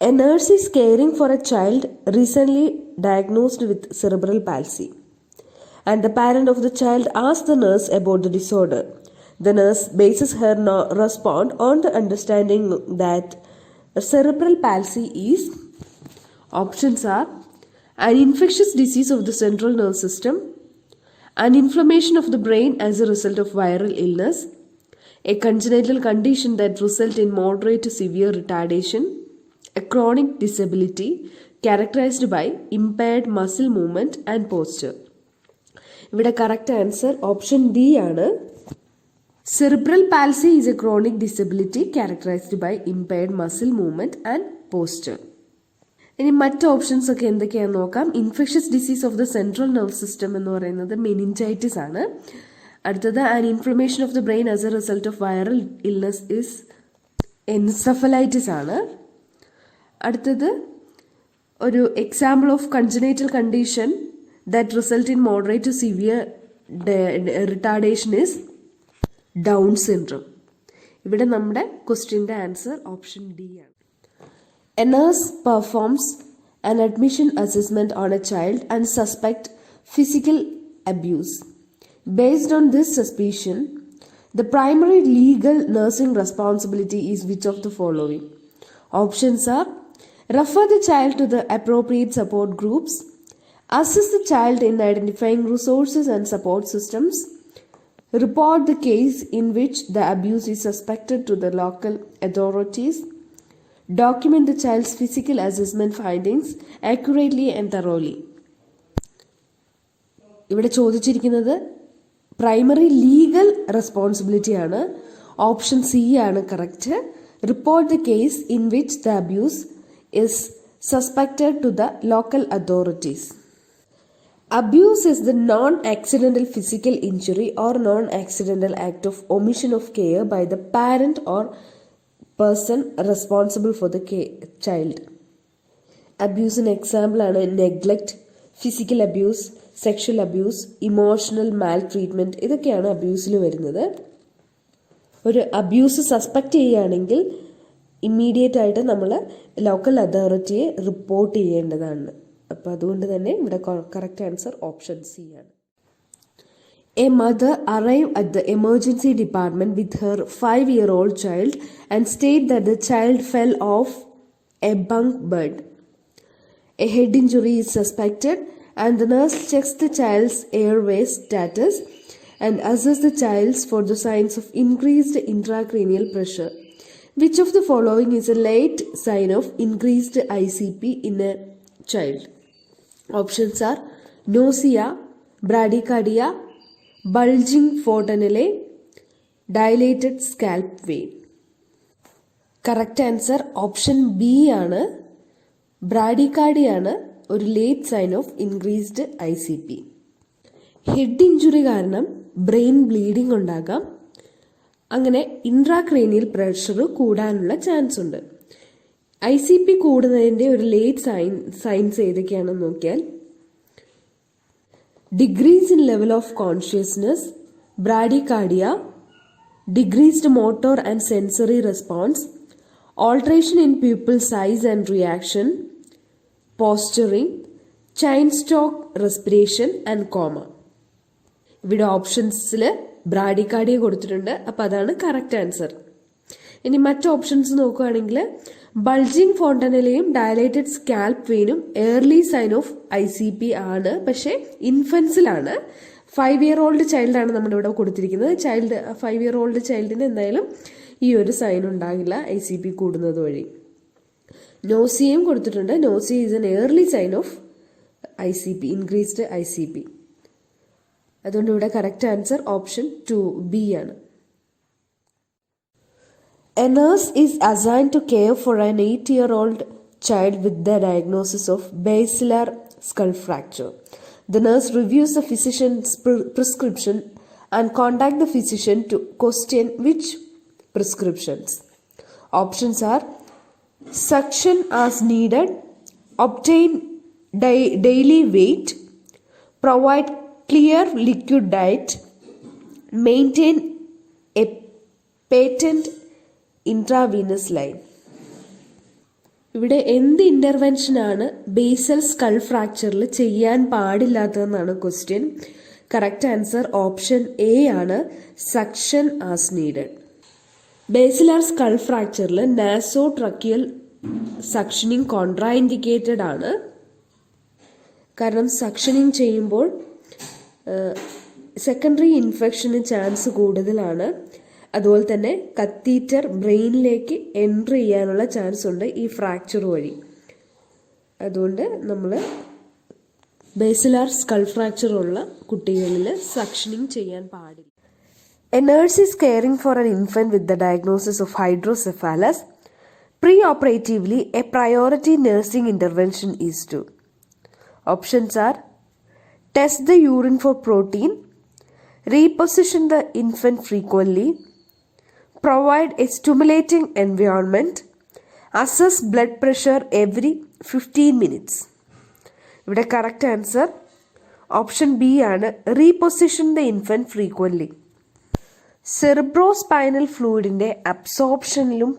A nurse is caring for a child recently diagnosed with cerebral palsy, and the parent of the child asks the nurse about the disorder. The nurse bases her response on the understanding that cerebral palsy is, options are, an infectious disease of the central nervous system, an inflammation of the brain as a result of viral illness, a congenital condition that results in moderate to severe retardation, a chronic disability characterized by impaired muscle movement and posture. ഇവിടെ correct answer option D ആണ്. Cerebral palsy is a chronic disability characterised by impaired muscle movement and posture. ഇനി മറ്റ് options ഒക്കെ എന്തൊക്കെയാണെന്ന് നോക്കാം. Infectious disease of the central nerve system എന്ന് പറയുന്നത് meningitis ആണ്. അടുത്തത് an inflammation of the brain as a result of viral illness is encephalitis ആണ്. അടുത്തത് ഒരു example of congenital condition that result in moderate to severe retardation is Down syndrome. ഇവിടെ നമ്മുടെ ക്വസ്റ്റ്യൻ്റെ answer option D ആണ്. A nurse performs an admission assessment on a child and suspect physical abuse. Based on this suspicion, the primary legal nursing responsibility is which of the following? Options are: refer the child to the appropriate support groups, assist the child in identifying resources and support systems, report the case in which the abuse is suspected to the local authorities, document the child's physical assessment findings accurately and thoroughly. ഇവിടെ ചോദിച്ചിരിക്കുന്നത് primary legal responsibility ആണ്. Option C ആണ് correct. Report the case in which the abuse is suspected to the local authorities. Abuse is the non-accidental physical injury or non-accidental act of omission of care by the parent or person responsible for the child. Abuse in example ആണ് neglect, physical abuse, sexual abuse, emotional maltreatment. ഇതൊക്കെയാണ് അബ്യൂസിൽ വരുന്നത്. ഒരു abuse suspect ചെയ്യുകയാണെങ്കിൽ immediate ആയിട്ട് നമ്മൾ local അതോറിറ്റിയെ report ചെയ്യേണ്ടതാണ്. അപ്പോൾ അതുകൊണ്ട് തന്നെ ഇവിടെ കറക്റ്റ് ആൻസർ ഓപ്ഷൻ സി ആണ്. A mother arrive at the emergency department with her 5-year-old child and state that the child fell off a bunk bed. A head injury is suspected and the nurse checks the child's airway status and assess the child's for the signs of increased intracranial pressure. Which of the following is a late sign of increased ICP in a child? Options are nausea, bradycardia, bulging fontanelle, dilated scalp vein. Correct answer option B ആണ്. Bradycardia ആണ് ഒരു late sign of increased ICP. Head injury കാരണം brain bleeding ഉണ്ടാകാം. അങ്ങനെ intracranial pressure കൂടാനുള്ള chance ഉണ്ട്. ICP കൂടുന്നതിൻ്റെ ഒരു ലേറ്റ് സൈൻസ് ഏതൊക്കെയാണെന്ന് നോക്കിയാൽ decrease in level of consciousness, bradycardia, decreased motor and sensory response, alteration in pupil size and reaction, posturing, Cheyne Stokes respiration and coma. ഇവിടെ ഓപ്ഷൻസിൽ ബ്രാഡികാർഡിയ കൊടുത്തിട്ടുണ്ട്. അപ്പം അതാണ് കറക്റ്റ് ആൻസർ. ഇനി മറ്റ് ഓപ്ഷൻസ് നോക്കുകയാണെങ്കിൽ ബൾജിങ് ഫോണ്ടനലയും ഡയലേറ്റഡ് സ്കാൽപ്പ് വെയിനും ഏർലി സൈൻ ഓഫ് ICP ആണ്. പക്ഷേ ഇൻഫൻസിലാണ്. 5-year-old ചൈൽഡാണ് നമ്മുടെ ഇവിടെ കൊടുത്തിരിക്കുന്നത്. 5-year-old ചൈൽഡിന് എന്തായാലും ഈ ഒരു സൈൻ ഉണ്ടാകില്ല ICP കൂടുന്നത് വഴി. നോസിയയും കൊടുത്തിട്ടുണ്ട്. Nausea is an early sign of ICP, increased ICP. അതുകൊണ്ട് ഇവിടെ കറക്റ്റ് ആൻസർ ഓപ്ഷൻ 2B ആണ്. A nurse is assigned to care for an 8-year-old child with the diagnosis of basilar skull fracture. The nurse reviews the physician's prescription and contact the physician to question which prescriptions. Options are suction as needed, obtain daily weight, provide clear liquid diet, maintain a patent intravenous line. ഇവിടെ എന്ത് ഇന്റർവെൻഷനാണ് basal skull ഫ്രാക്ചറിൽ ചെയ്യാൻ പാടില്ലാത്തതെന്നാണ് question. Correct answer option A ആണ്, suction as needed. Basilar skull ഫ്രാക്ചറിൽ nasotracheal സക്ഷനിങ് contraindicated ആണ്. കാരണം സക്ഷനിങ് ചെയ്യുമ്പോൾ സെക്കൻഡറി ഇൻഫെക്ഷന് ചാൻസ് കൂടുതലാണ്. അതുപോലെ തന്നെ കത്തീറ്റർ ബ്രെയിനിലേക്ക് എൻട്രി ചെയ്യാനുള്ള ചാൻസ് ഉണ്ട് ഈ ഫ്രാക്ചർ വഴി. അതുകൊണ്ട് നമ്മൾ ബേസിലാർ സ്കൾ ഫ്രാക്ചർ ഉള്ള കുട്ടികളിൽ സക്ഷനിങ് ചെയ്യാൻ പാടില്ല. A nurse is caring for an infant with the diagnosis of hydrocephalus. Pre-operatively, a priority nursing intervention is to. Options are: test the urine for protein, reposition the infant frequently, provide a stimulating environment, assess blood pressure every 15 minutes. ഇവിടെ correct answer option B ആണ്, reposition the infant frequently. Cerebrospinal ഫ്ലൂയിഡിന്റെ അബ്സോർപ്ഷനിലും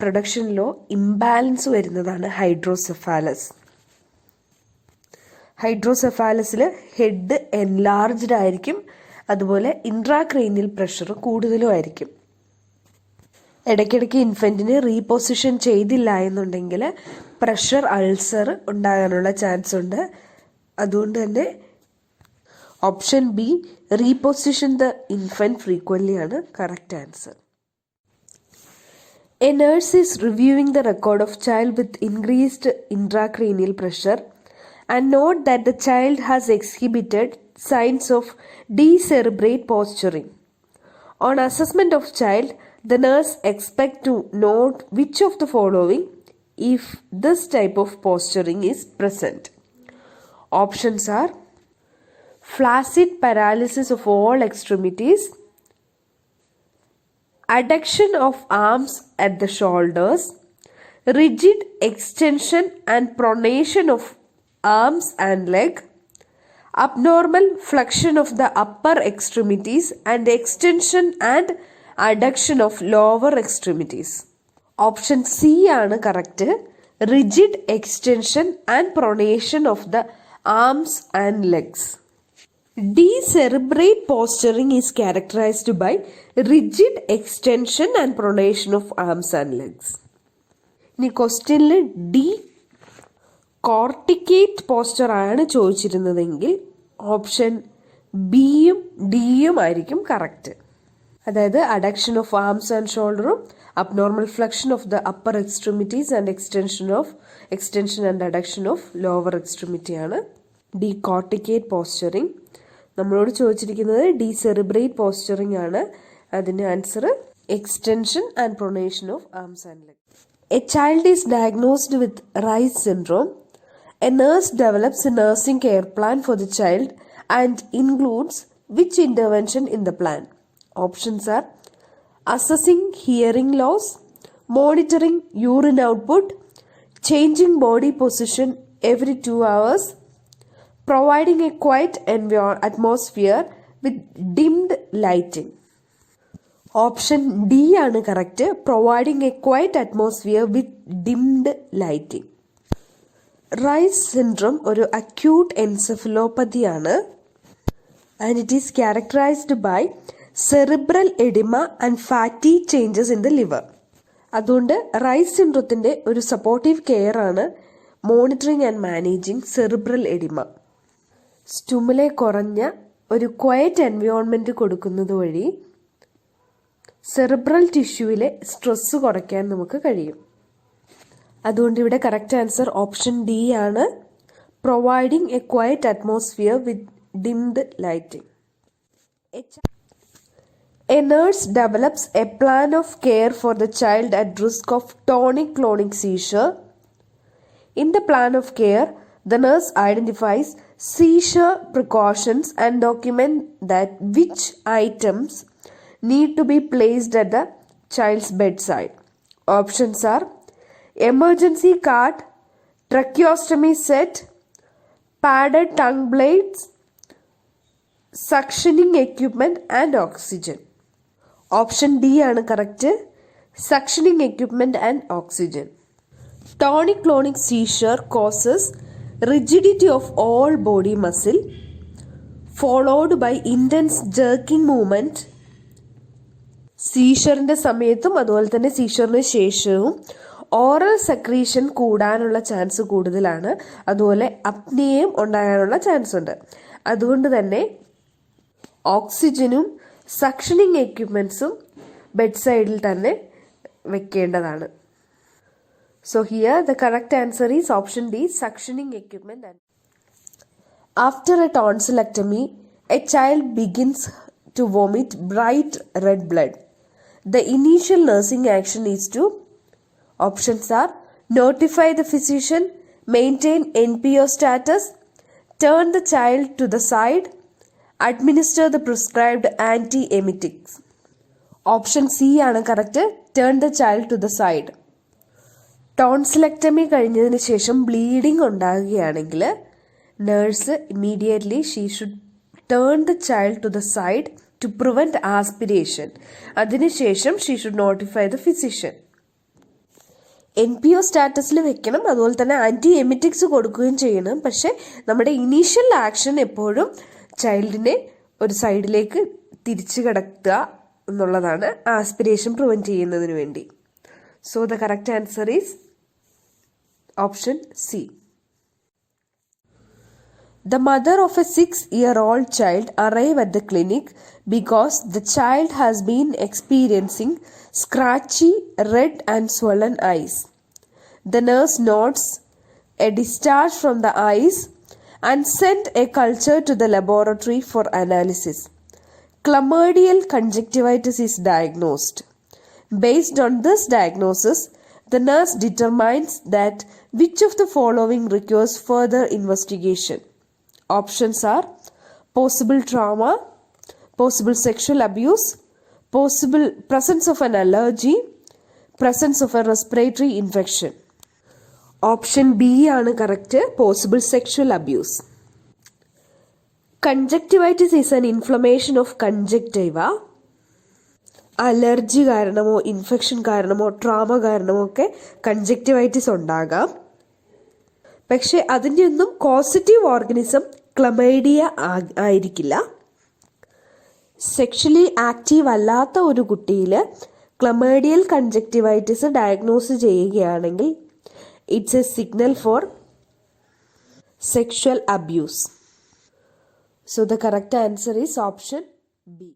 പ്രൊഡക്ഷനിലോ imbalance വരുന്നതാണ് hydrocephalus. ഹൈഡ്രോസെഫാലസിൽ head enlarged ആയിരിക്കും, അതുപോലെ intracranial pressure കൂടുതലും ആയിരിക്കും. ഇടയ്ക്കിടയ്ക്ക് ഇൻഫൻറ്റിന് റീപൊസിഷൻ ചെയ്തില്ല എന്നുണ്ടെങ്കിൽ പ്രഷർ അൾസർ ഉണ്ടാകാനുള്ള ചാൻസ് ഉണ്ട്. അതുകൊണ്ട് തന്നെ option B, reposition the infant frequently ആണ് correct answer. A nurse is reviewing the record of child with increased intracranial pressure and note that the child has exhibited signs of decerebrate posturing. On assessment of child, the nurse expects to note which of the following if this type of posturing is present. Options are: flaccid paralysis of all extremities, adduction of arms at the shoulders, rigid extension and pronation of arms and leg, abnormal flexion of the upper extremities and extension and adduction of lower extremities. Option C ആണ് correct, rigid extension and pronation of the arms and legs. Decerebrate posturing is characterized by rigid extension and pronation of arms and legs. ഇനി ക്വസ്റ്റ്യനിൽ D കോർട്ടിക്കേറ്റ് poster ആണ് ചോദിച്ചിരുന്നതെങ്കിൽ option ബിയും ഡിയും ആയിരിക്കും correct. അതായത് adduction of arms and ഷോൾഡറും abnormal flexion of the upper extremities and extension and adduction of lower extremity ആണ് decorticate posturing. നമ്മളോട് ചോദിച്ചിരിക്കുന്നത് ഡീസെറിബ്രേറ്റ് പോസ്റ്ററിങ് ആണ്. അതിന്റെ answer extension and pronation of arms and leg. A child is diagnosed with Reye's syndrome. A nurse develops a nursing care plan for the child and includes which intervention in the plan? Options are: assessing hearing loss, monitoring urine output, changing body position every 2 hours, providing a quiet atmosphere with dimmed lighting. Option D ആണ് correct, providing a quiet atmosphere with dimmed lighting. Reye's syndrome ഒരു acute എൻസെഫലോപ്പതിയാണ് and it is characterised by cerebral oedema and fatty changes in the liver. അതുകൊണ്ട് Reye's സിൻഡ്രോത്തിന്റെ ഒരു supportive care ആണ് monitoring and managing cerebral oedema. Stimuli കുറഞ്ഞ ഒരു quiet environment കൊടുക്കുന്നത് വഴി സെറിബ്രൽ ടിഷ്യൂവിലെ സ്ട്രെസ് കുറയ്ക്കാൻ നമുക്ക് കഴിയും. അതുകൊണ്ട് ഇവിടെ കറക്റ്റ് ആൻസർ ഓപ്ഷൻ ഡി ആണ്, providing a quiet atmosphere with dimmed lighting. A nurse develops a plan of care for the child at risk of tonic-clonic seizure. In the plan of care, the nurse identifies seizure precautions and documents that which items need to be placed at the child's bedside. Options are: emergency cart, tracheostomy set, padded tongue blades, suctioning equipment and oxygen. Option D ആണ് correct, suctioning equipment and oxygen. Tonic-clonic seizure causes rigidity of all body muscle followed by intense jerking movement. സീഷറിൻ്റെ സമയത്തും അതുപോലെ തന്നെ സീഷറിന് ശേഷവും oral secretion കൂടാനുള്ള chance കൂടുതലാണ്. അതുപോലെ അപ്നിയയും ഉണ്ടാകാനുള്ള chance ഉണ്ട്. അതുകൊണ്ട് തന്നെ ഓക്സിജനും സക്ഷനിങ് എക്യുപ്മെൻറ്റ്സും ബെഡ് സൈഡിൽ തന്നെ വെക്കേണ്ടതാണ്. So here the correct answer is option D, suctioning equipment. After a tonsillectomy a child begins to vomit bright red blood. The initial nursing action is to, options are, notify the physician, maintain NPO status, turn the child to the side, administer the prescribed antiemetics. Option C ആണ് correct, turn the child to the side. Tonsillectomy കഴിഞ്ഞതിന് ശേഷം bleeding ഉണ്ടാകുകയാണെങ്കിൽ nurse immediately she should turn the child to the side to prevent aspiration. അതിനുശേഷം she should notify the physician. NPO സ്റ്റാറ്റസിൽ വെക്കണം, അതുപോലെ തന്നെ anti എമിറ്റിക്സ് കൊടുക്കുകയും ചെയ്യണം. പക്ഷെ നമ്മുടെ ഇനീഷ്യൽ ആക്ഷൻ എപ്പോഴും ചൈൽഡിനെ ഒരു സൈഡിലേക്ക് തിരിച്ചു കിടത്തുക എന്നുള്ളതാണ്, ആസ്പിരേഷൻ പ്രിവെൻറ്റ് ചെയ്യുന്നതിന് വേണ്ടി. So the correct answer is option C. The mother of a 6-year-old child arrived at the clinic because the child has been experiencing scratchy, red and swollen eyes. The nurse notes a discharge from the eyes and sent a culture to the laboratory for analysis. Chlamydial conjunctivitis is diagnosed. Based on this diagnosis, the nurse determines that which of the following requires further investigation. Options are possible trauma, possible sexual abuse, possible presence of an allergy, presence of a respiratory infection. Option B ആണ് correct, possible sexual abuse. Conjunctivitis is an inflammation of conjunctiva. Allergy കാരണമോ infection കാരണമോ trauma കാരണമോ ഒക്കെ conjunctivitis ഉണ്ടാകാം. പക്ഷെ അതിൻ്റെ ഒന്നും causative organism chlamydia ആയിരിക്കില്ല. സെക്ഷലി ആക്റ്റീവ് അല്ലാത്ത ഒരു കുട്ടിയിൽ ക്ലമൈഡിയൽ കൺജക്റ്റിവൈറ്റിസ് ഡയഗ്നോസ് ചെയ്യുകയാണെങ്കിൽ it's a signal for sexual abuse. So the correct answer is option B.